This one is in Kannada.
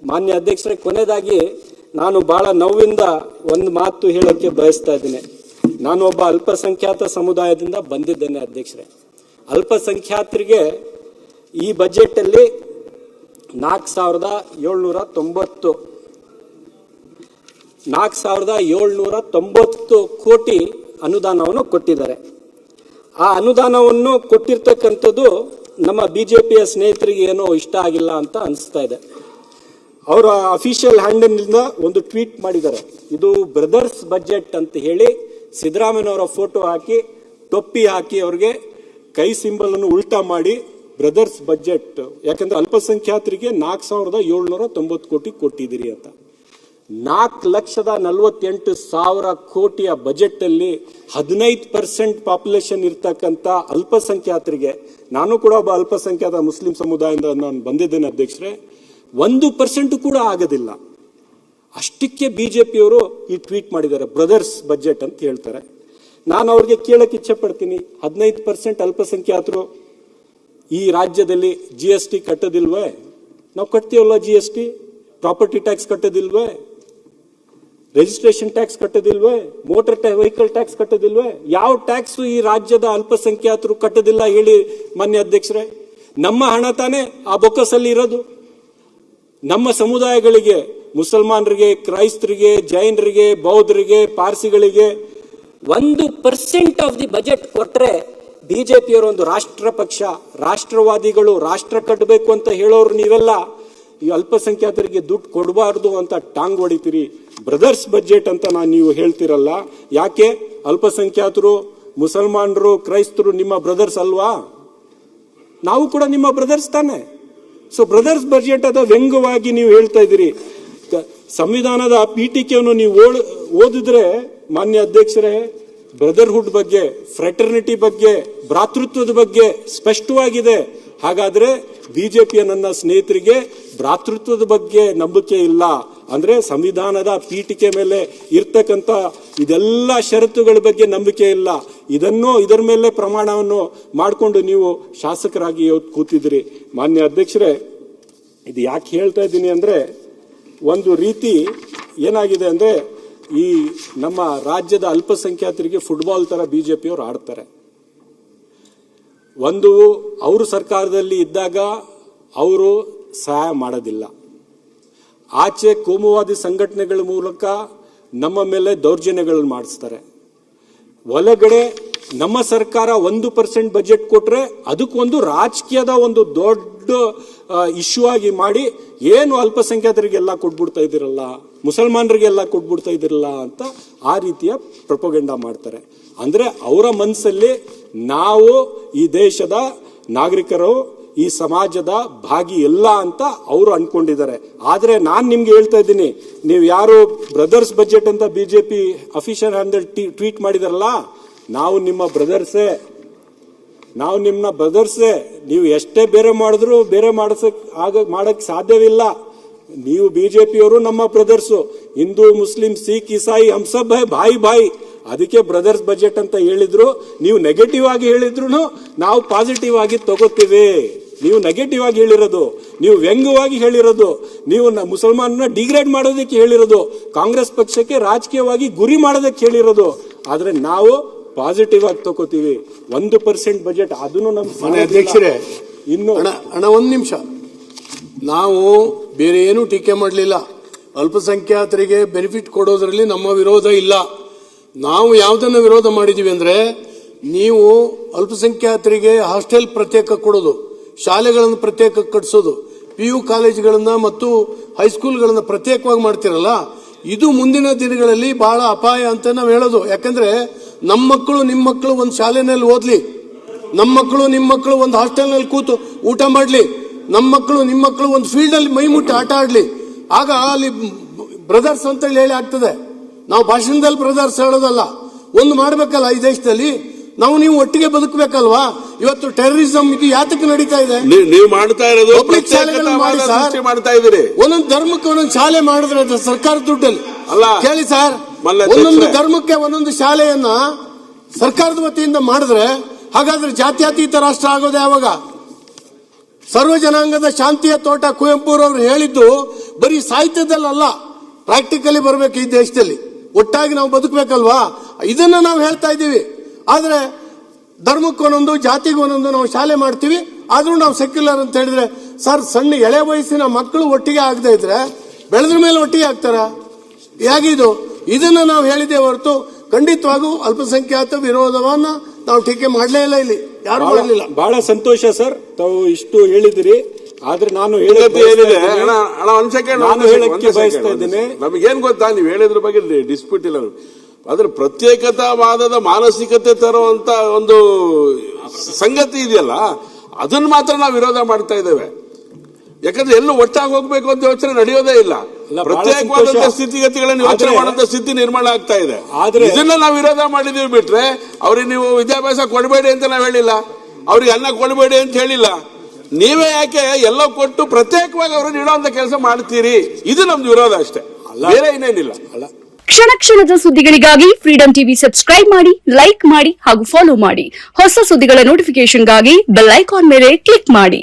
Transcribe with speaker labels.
Speaker 1: ಮಾನ್ಯ ಅಧ್ಯಕ್ಷರೇ, ಕೊನೆಯದಾಗಿ ನಾನು ಬಹಳ ನೋವಿಂದ ಒಂದು ಮಾತು ಹೇಳೋಕ್ಕೆ ಬಯಸ್ತಾ ಇದ್ದೇನೆ. ನಾನು ಒಬ್ಬ ಅಲ್ಪಸಂಖ್ಯಾತ ಸಮುದಾಯದಿಂದ ಬಂದಿದ್ದೇನೆ ಅಧ್ಯಕ್ಷರೇ. ಅಲ್ಪಸಂಖ್ಯಾತರಿಗೆ ಈ ಬಜೆಟಲ್ಲಿ 4,790 ಕೋಟಿ ಅನುದಾನವನ್ನು ಕೊಟ್ಟಿದ್ದಾರೆ. ಆ ಅನುದಾನವನ್ನು ಕೊಟ್ಟಿರ್ತಕ್ಕಂಥದ್ದು ನಮ್ಮ ಬಿಜೆಪಿಯ ಸ್ನೇಹಿತರಿಗೆ ಏನೋ ಇಷ್ಟ ಆಗಿಲ್ಲ ಅಂತ ಅನಿಸ್ತಾ ಇದೆ. ಅವರ ಅಫಿಷಿಯಲ್ ಹ್ಯಾಂಡಲ್ನಿಂದ ಒಂದು ಟ್ವೀಟ್ ಮಾಡಿದ್ದಾರೆ. ಇದು ಬ್ರದರ್ಸ್ ಬಜೆಟ್ ಅಂತ ಹೇಳಿ ಸಿದ್ದರಾಮಯ್ಯನವರ ಫೋಟೋ ಹಾಕಿ ಟೊಪ್ಪಿ ಹಾಕಿ ಅವ್ರಿಗೆ ಕೈ ಸಿಂಬಲ್ ಅನ್ನು ಉಲ್ಟಾ ಮಾಡಿ ಬ್ರದರ್ಸ್ ಬಜೆಟ್, ಯಾಕಂದ್ರೆ ಅಲ್ಪಸಂಖ್ಯಾತರಿಗೆ 4,790 ಕೋಟಿ ಕೊಟ್ಟಿದ್ದೀರಿ ಅಂತ. 4,48,000 ಕೋಟಿಯ ಬಜೆಟ್ ಅಲ್ಲಿ 15% ಪಾಪ್ಯುಲೇಷನ್ ಇರ್ತಕ್ಕಂಥ ಅಲ್ಪಸಂಖ್ಯಾತರಿಗೆ, ನಾನು ಕೂಡ ಒಬ್ಬ ಅಲ್ಪಸಂಖ್ಯಾತ ಮುಸ್ಲಿಂ ಸಮುದಾಯದಿಂದ ನಾನು ಬಂದಿದ್ದೇನೆ ಅಧ್ಯಕ್ಷರೇ, 1% ಕೂಡ ಆಗೋದಿಲ್ಲ. ಅಷ್ಟಕ್ಕೆ ಬಿಜೆಪಿಯವರು ಈ ಟ್ವೀಟ್ ಮಾಡಿದ್ದಾರೆ, ಬ್ರದರ್ಸ್ ಬಜೆಟ್ ಅಂತ ಹೇಳ್ತಾರೆ. ನಾನು ಅವ್ರಿಗೆ ಕೇಳಕ್ಕೆ ಇಚ್ಛೆ ಪಡ್ತೀನಿ, 15% ಅಲ್ಪಸಂಖ್ಯಾತರು ಈ ರಾಜ್ಯದಲ್ಲಿ GST ಕಟ್ಟೋದಿಲ್ವೇ? ನಾವು ಕಟ್ತೀವಲ್ಲ GST, ಪ್ರಾಪರ್ಟಿ ಟ್ಯಾಕ್ಸ್ ಕಟ್ಟೋದಿಲ್ವೇ? ರಿಜಿಸ್ಟ್ರೇಷನ್ ಟ್ಯಾಕ್ಸ್ ಕಟ್ಟೋದಿಲ್ವೇ? ಮೋಟರ್ ವೆಹಿಕಲ್ ಟ್ಯಾಕ್ಸ್ ಕಟ್ಟೋದಿಲ್ವೇ? ಯಾವ ಟ್ಯಾಕ್ಸ್ ಈ ರಾಜ್ಯದ ಅಲ್ಪಸಂಖ್ಯಾತರು ಕಟ್ಟೋದಿಲ್ಲ ಹೇಳಿ ಮಾನ್ಯ ಅಧ್ಯಕ್ಷರೇ? ನಮ್ಮ ಹಣ ತಾನೇ ಆ ಬೊಕ್ಕಸಲ್ಲಿ ಇರೋದು. ನಮ್ಮ ಸಮುದಾಯಗಳಿಗೆ, ಮುಸಲ್ಮಾನರಿಗೆ, ಕ್ರೈಸ್ತರಿಗೆ, ಜೈನರಿಗೆ, ಬೌದ್ಧರಿಗೆ, ಪಾರ್ಸಿಗಳಿಗೆ 1% ಆಫ್ ದಿ ಬಜೆಟ್ ಕೊಟ್ರೆ ಬಿಜೆಪಿಯವರು ಒಂದು ರಾಷ್ಟ್ರ ಪಕ್ಷ, ರಾಷ್ಟ್ರವಾದಿಗಳು, ರಾಷ್ಟ್ರ ಕಟ್ಟಬೇಕು ಅಂತ ಹೇಳೋರು ನೀವೆಲ್ಲ ಈ ಅಲ್ಪಸಂಖ್ಯಾತರಿಗೆ ದುಡ್ಡು ಕೊಡಬಾರ್ದು ಅಂತ ಟಾಂಗ್ ಹೊಡಿತೀರಿ. ಬ್ರದರ್ಸ್ ಬಜೆಟ್ ಅಂತ ನೀವು ಹೇಳ್ತಿರಲ್ಲ, ಯಾಕೆ? ಅಲ್ಪಸಂಖ್ಯಾತರು, ಮುಸಲ್ಮಾನರು, ಕ್ರೈಸ್ತರು ನಿಮ್ಮ ಬ್ರದರ್ಸ್ ಅಲ್ವಾ? ನಾವು ಕೂಡ ನಿಮ್ಮ ಬ್ರದರ್ಸ್ ತಾನೆ. ಸೊ ಬ್ರದರ್ಸ್ ಬಜೆಟ್ ಅದ ವ್ಯಂಗ್ಯವಾಗಿ ನೀವು ಹೇಳ್ತಾ ಇದ್ದೀರಿ. ಸಂವಿಧಾನದ ಪೀಠಿಕೆಯನ್ನು ನೀವು ಓದಿದ್ರೆ ಮಾನ್ಯ ಅಧ್ಯಕ್ಷರೇ, ಬ್ರದರ್ಹುಡ್ ಬಗ್ಗೆ, ಫ್ರೆಟರ್ನಿಟಿ ಬಗ್ಗೆ, ಭ್ರಾತೃತ್ವದ ಬಗ್ಗೆ ಸ್ಪಷ್ಟವಾಗಿದೆ. ಹಾಗಾದ್ರೆ ಬಿಜೆಪಿಯ ನನ್ನ ಸ್ನೇಹಿತರಿಗೆ ಭ್ರಾತೃತ್ವದ ಬಗ್ಗೆ ನಂಬಿಕೆ ಇಲ್ಲ ಅಂದ್ರೆ, ಸಂವಿಧಾನದ ಪೀಠಿಕೆ ಮೇಲೆ ಇರ್ತಕ್ಕಂಥ ಇದೆಲ್ಲ ಷರತ್ತುಗಳ ಬಗ್ಗೆ ನಂಬಿಕೆ ಇಲ್ಲ. ಇದರ ಮೇಲೆ ಪ್ರಮಾಣವನ್ನು ಮಾಡಿಕೊಂಡು ನೀವು ಶಾಸಕರಾಗಿ ಕೂತಿದ್ರಿ. ಮಾನ್ಯ ಅಧ್ಯಕ್ಷರೇ, ಇದು ಯಾಕೆ ಹೇಳ್ತಾ ಇದ್ದೀನಿ ಅಂದ್ರೆ, ಒಂದು ರೀತಿ ಏನಾಗಿದೆ ಅಂದ್ರೆ, ಈ ನಮ್ಮ ರಾಜ್ಯದ ಅಲ್ಪಸಂಖ್ಯಾತರಿಗೆ ಫುಟ್ಬಾಲ್ ತರ ಬಿಜೆಪಿಯವರು ಆಡ್ತಾರೆ. ಒಂದು, ಅವರು ಸರ್ಕಾರದಲ್ಲಿ ಇದ್ದಾಗ ಅವರು ಸಹಾಯ ಮಾಡೋದಿಲ್ಲ, ಆಚೆ ಕೋಮುವಾದಿ ಸಂಘಟನೆಗಳ ಮೂಲಕ ನಮ್ಮ ಮೇಲೆ ದೌರ್ಜನ್ಯಗಳನ್ನು ಮಾಡಿಸ್ತಾರೆ. ಒಳಗಡೆ ನಮ್ಮ ಸರ್ಕಾರ 1% ಬಜೆಟ್ ಕೊಟ್ರೆ ಅದಕ್ಕೊಂದು ರಾಜಕೀಯದ ಒಂದು ದೊಡ್ಡ ಇಶ್ಯೂ ಆಗಿ ಮಾಡಿ, ಏನು ಅಲ್ಪಸಂಖ್ಯಾತರಿಗೆಲ್ಲ ಕೊಟ್ಬಿಡ್ತಾ ಇದ್ದೀರಲ್ಲ, ಮುಸಲ್ಮಾನರಿಗೆಲ್ಲ ಕೊಟ್ಬಿಡ್ತಾ ಇದ್ದೀರಲ್ಲ ಅಂತ ಆ ರೀತಿಯ ಪ್ರೊಪಗಂಡ ಮಾಡ್ತಾರೆ. ಅಂದ್ರೆ ಅವರ ಮನಸ್ಸಲ್ಲಿ ನಾವು ಈ ದೇಶದ ನಾಗರಿಕರು, ಈ ಸಮಾಜದ ಭಾಗಿ ಎಲ್ಲ ಅಂತ ಅವರು ಅನ್ಕೊಂಡಿದ್ದಾರೆ. ಆದ್ರೆ ನಾನು ನಿಮ್ಗೆ ಹೇಳ್ತಾ ಇದ್ದೀನಿ, ನೀವು ಯಾರು ಬ್ರದರ್ಸ್ ಬಜೆಟ್ ಅಂತ ಬಿಜೆಪಿ ಅಫಿಷಿಯಲ್ ಹ್ಯಾಂಡಲ್ ಟ್ವೀಟ್ ಮಾಡಿದಾರಲ್ಲ, ನಾವು ನಿಮ್ಮ ಬ್ರದರ್ಸೇ, ನೀವು ಎಷ್ಟೇ ಬೇರೆ ಮಾಡಿದ್ರು ಬೇರೆ ಮಾಡಕ್ ಸಾಧ್ಯವಿಲ್ಲ. ನೀವು ಬಿಜೆಪಿಯವರು ನಮ್ಮ ಬ್ರದರ್ಸು, ಹಿಂದೂ, ಮುಸ್ಲಿಂ, ಸಿಖ್, ಇಸಾಯಿ ಹಮ್ ಸಬ್ ಹೈ, ಭಾಯಿ. ಅದಕ್ಕೆ ಬ್ರದರ್ಸ್ ಬಜೆಟ್ ಅಂತ ಹೇಳಿದ್ರು. ನೀವು ನೆಗೆಟಿವ್ ಆಗಿ ಹೇಳಿದ್ರು ನಾವು ಪಾಸಿಟಿವ್ ಆಗಿ ತಗೋತೀವಿ. ನೀವು ನೆಗೆಟಿವ್ ಆಗಿ ಹೇಳಿರೋದು, ನೀವು ವ್ಯಂಗ್ಯವಾಗಿ ಹೇಳಿರೋದು, ನೀವು ಮುಸಲ್ಮಾನನ ಡಿಗ್ರೇಡ್ ಮಾಡೋದಕ್ಕೆ ಹೇಳಿರೋದು, ಕಾಂಗ್ರೆಸ್ ಪಕ್ಷಕ್ಕೆ ರಾಜಕೀಯವಾಗಿ ಗುರಿ ಮಾಡೋದಕ್ಕೆ ಹೇಳಿರೋದು. ಆದ್ರೆ ನಾವು ಪಾಸಿಟಿವ್ ಆಗಿ ತಗೋತೀವಿ. 1% ಬಜೆಟ್ ಅದನ್ನು ನಮ್ಮ
Speaker 2: ಅಧ್ಯಕ್ಷರೇ, ಇನ್ನು ಅಣ್ಣ ಒಂದು ನಿಮಿಷ, ನಾವು ಬೇರೆ ಏನು ಟೀಕೆ ಮಾಡಲಿಲ್ಲ. ಅಲ್ಪಸಂಖ್ಯಾತರಿಗೆ ಬೆನಿಫಿಟ್ ಕೊಡೋದ್ರಲ್ಲಿ ನಮ್ಮ ವಿರೋಧ ಇಲ್ಲ. ನಾವು ಯಾವುದನ್ನು ವಿರೋಧ ಮಾಡಿದೀವಿ ಅಂದ್ರೆ, ನೀವು ಅಲ್ಪಸಂಖ್ಯಾತರಿಗೆ ಹಾಸ್ಟೆಲ್ ಪ್ರತ್ಯೇಕ ಕೊಡೋದು, ಶಾಲೆಗಳನ್ನು ಪ್ರತ್ಯೇಕ ಕಟ್ಟಿಸೋದು, PU ಕಾಲೇಜುಗಳನ್ನ ಮತ್ತು ಹೈಸ್ಕೂಲ್ಗಳನ್ನ ಪ್ರತ್ಯೇಕವಾಗಿ ಮಾಡ್ತಿರಲ್ಲ, ಇದು ಮುಂದಿನ ದಿನಗಳಲ್ಲಿ ಬಹಳ ಅಪಾಯ ಅಂತ ನಾವು ಹೇಳೋದು. ಯಾಕಂದ್ರೆ ನಮ್ಮ ಮಕ್ಕಳು ನಿಮ್ಮ ಮಕ್ಕಳು ಒಂದು ಶಾಲೆನಲ್ಲಿ ಓದ್ಲಿ, ನಮ್ಮ ಮಕ್ಕಳು ನಿಮ್ಮ ಮಕ್ಕಳು ಒಂದು ಹಾಸ್ಟೆಲ್ನಲ್ಲಿ ಕೂತು ಊಟ ಮಾಡ್ಲಿ, ನಮ್ಮ ಮಕ್ಕಳು ನಿಮ್ಮ ಮಕ್ಕಳು ಒಂದು ಫೀಲ್ಡ್ ಅಲ್ಲಿ ಮೈ ಮುಟ್ಟಿ ಆಟ ಆಡ್ಲಿ. ಆಗ ಅಲ್ಲಿ ಬ್ರದರ್ಸ್ ಅಂತ ಹೇಳಿ ಆಗ್ತದೆ. ನಾವು ಭಾಷಣದಲ್ಲಿ ಬ್ರದರ್ಸ್ ಹೇಳೋದಲ್ಲ, ಒಂದು ಮಾಡ್ಬೇಕಲ್ಲ ಈ ದೇಶದಲ್ಲಿ. ನೀವು ಒಟ್ಟಿಗೆ ಬದುಕಬೇಕಲ್ವಾ? ಇವತ್ತು ಟೆರರಿಸಂ ಇದು ಯಾತಕ್ಕೆ ನಡೀತಾ ಇದೆ?
Speaker 3: ನೀವು ಮಾಡ್ತಾ ಇರೋದು
Speaker 2: ಪಬ್ಲಿಕ್ ಶಾಲೆಗಳು ಮಾಡಿ ಸರ್,
Speaker 3: ಮಾಡ್ತಾ ಇದ್ದೀರಿ.
Speaker 2: ಒಂದೊಂದು ಧರ್ಮಕ್ಕೆ ಒಂದೊಂದು ಶಾಲೆ ಮಾಡಿದ್ರೆ ಸರ್ಕಾರ ದುಡ್ಡಲ್ಲಿ ಅಲ್ಲ. ಕೇಳಿ ಸರ್, ಒಂದೊಂದು ಧರ್ಮಕ್ಕೆ ಒಂದೊಂದು ಶಾಲೆಯನ್ನ ಸರ್ಕಾರದ ವತಿಯಿಂದ ಮಾಡಿದ್ರೆ ಹಾಗಾದ್ರೆ ಜಾತ್ಯತೀತ ರಾಷ್ಟ್ರ ಆಗೋದು ಯಾವಾಗ? ಸರ್ವ ಜನಾಂಗದ ಶಾಂತಿಯ ತೋಟ ಕುವೆಂಪುರವರು ಹೇಳಿದ್ದು ಬರೀ ಸಾಹಿತ್ಯದಲ್ಲ, ಪ್ರಾಕ್ಟಿಕಲಿ ಬರಬೇಕು ಈ ದೇಶದಲ್ಲಿ, ಒಟ್ಟಾಗಿ ನಾವು ಬದುಕಬೇಕಲ್ವಾ, ಇದನ್ನ ನಾವು ಹೇಳ್ತಾ ಇದ್ದೀವಿ. ಆದ್ರೆ ಧರ್ಮಕ್ಕೊಂದೊಂದು ಜಾತಿಗೊಂದೊಂದು ನಾವು ಶಾಲೆ ಮಾಡ್ತೀವಿ, ಆದ್ರೂ ನಾವು ಸೆಕ್ಯುಲರ್ ಅಂತ ಹೇಳಿದ್ರೆ ಸರ್, ಸಣ್ಣ ಎಳೆ ವಯಸ್ಸಿನ ಮಕ್ಕಳು ಒಟ್ಟಿಗೆ ಆಗದೆ ಇದ್ರೆ ಬೆಳೆದ್ರ ಮೇಲೆ ಒಟ್ಟಿಗೆ ಆಗ್ತಾರ? ಹೇಗಿದು? ಇದನ್ನ ನಾವು ಹೇಳಿದ್ದೇ ಹೊರತು ಖಂಡಿತವಾಗೂ ಅಲ್ಪಸಂಖ್ಯಾತ ವಿರೋಧವನ್ನ ನಾವು ಟೀಕೆ ಮಾಡಲೇ ಇಲ್ಲ, ಇಲ್ಲಿ ಯಾರು ಮಾಡಲಿಲ್ಲ.
Speaker 1: ಬಹಳ ಸಂತೋಷ ಸರ್, ತಾವು ಇಷ್ಟು ಹೇಳಿದಿರಿ. ಆದ್ರೆ ನಾನು
Speaker 3: ಹೇಳಕ್ಕೆ
Speaker 1: ಬಯಸ್ತಾ ಇದ್ದೇನೆ,
Speaker 3: ನಮಗೇನ್ ಗೊತ್ತಾ, ನೀವು ಹೇಳಿದ್ರ ಬಗ್ಗೆ ಡಿಸ್ಪ್ಯೂಟ್ ಇಲ್ಲ, ಆದ್ರೆ ಪ್ರತ್ಯೇಕತಾವಾದದ ಮಾನಸಿಕತೆ ತರುವಂತ ಒಂದು ಸಂಗತಿ ಇದೆಯಲ್ಲ, ಅದನ್ನ ಮಾತ್ರ ನಾವು ವಿರೋಧ ಮಾಡ್ತಾ ಇದ್ದೇವೆ. ಯಾಕಂದ್ರೆ ಎಲ್ಲೂ ಒಟ್ಟಾಗಿ ಹೋಗ್ಬೇಕು ಅಂತ ಯೋಚನೆ ನಡೆಯೋದೇ ಇಲ್ಲ. ಪ್ರತ್ಯೇಕವಾದಂತಹ ಸ್ಥಿತಿಗತಿಗಳನ್ನು ಯೋಚನೆ ಮಾಡುವಂತ ಸ್ಥಿತಿ ನಿರ್ಮಾಣ ಆಗ್ತಾ ಇದೆ. ಇದನ್ನ ನಾವು ವಿರೋಧ ಮಾಡಿದೀವಿ ಬಿಟ್ರೆ, ಅವ್ರಿಗೆ ನೀವು ವಿದ್ಯಾಭ್ಯಾಸ ಕೊಡಬೇಡಿ ಅಂತ ನಾವು ಹೇಳಿಲ್ಲ, ಅವ್ರಿಗೆ ಅನ್ನ ಕೊಡಬೇಡಿ ಅಂತ ಹೇಳಿಲ್ಲ. ನೀವೇ ಯಾಕೆ ಎಲ್ಲ ಕೊಟ್ಟು ಪ್ರತ್ಯೇಕವಾಗಿ ಅವ್ರನ್ನ ಇಡುವಂತ ಕೆಲಸ ಮಾಡ್ತೀರಿ? ಇದು ನಮ್ದು ವಿರೋಧ ಅಷ್ಟೇ, ಬೇರೆ ಇನ್ನೇನಿಲ್ಲ.
Speaker 4: ಕ್ಷಣ ಕ್ಷಣದ ಸುದ್ದಿಗಳಿಗಾಗಿ ಫ್ರೀಡಂ ಟಿವಿ ಸಬ್ಸ್ಕ್ರೈಬ್ ಮಾಡಿ, ಲೈಕ್ ಮಾಡಿ ಹಾಗೂ ಫಾಲೋ ಮಾಡಿ. ಹೊಸ ಸುದ್ದಿಗಳ ನೋಟಿಫಿಕೇಶನ್ಗಾಗಿ ಬೆಲ್ ಐಕಾನ್ ಮೇಲೆ ಕ್ಲಿಕ್ ಮಾಡಿ.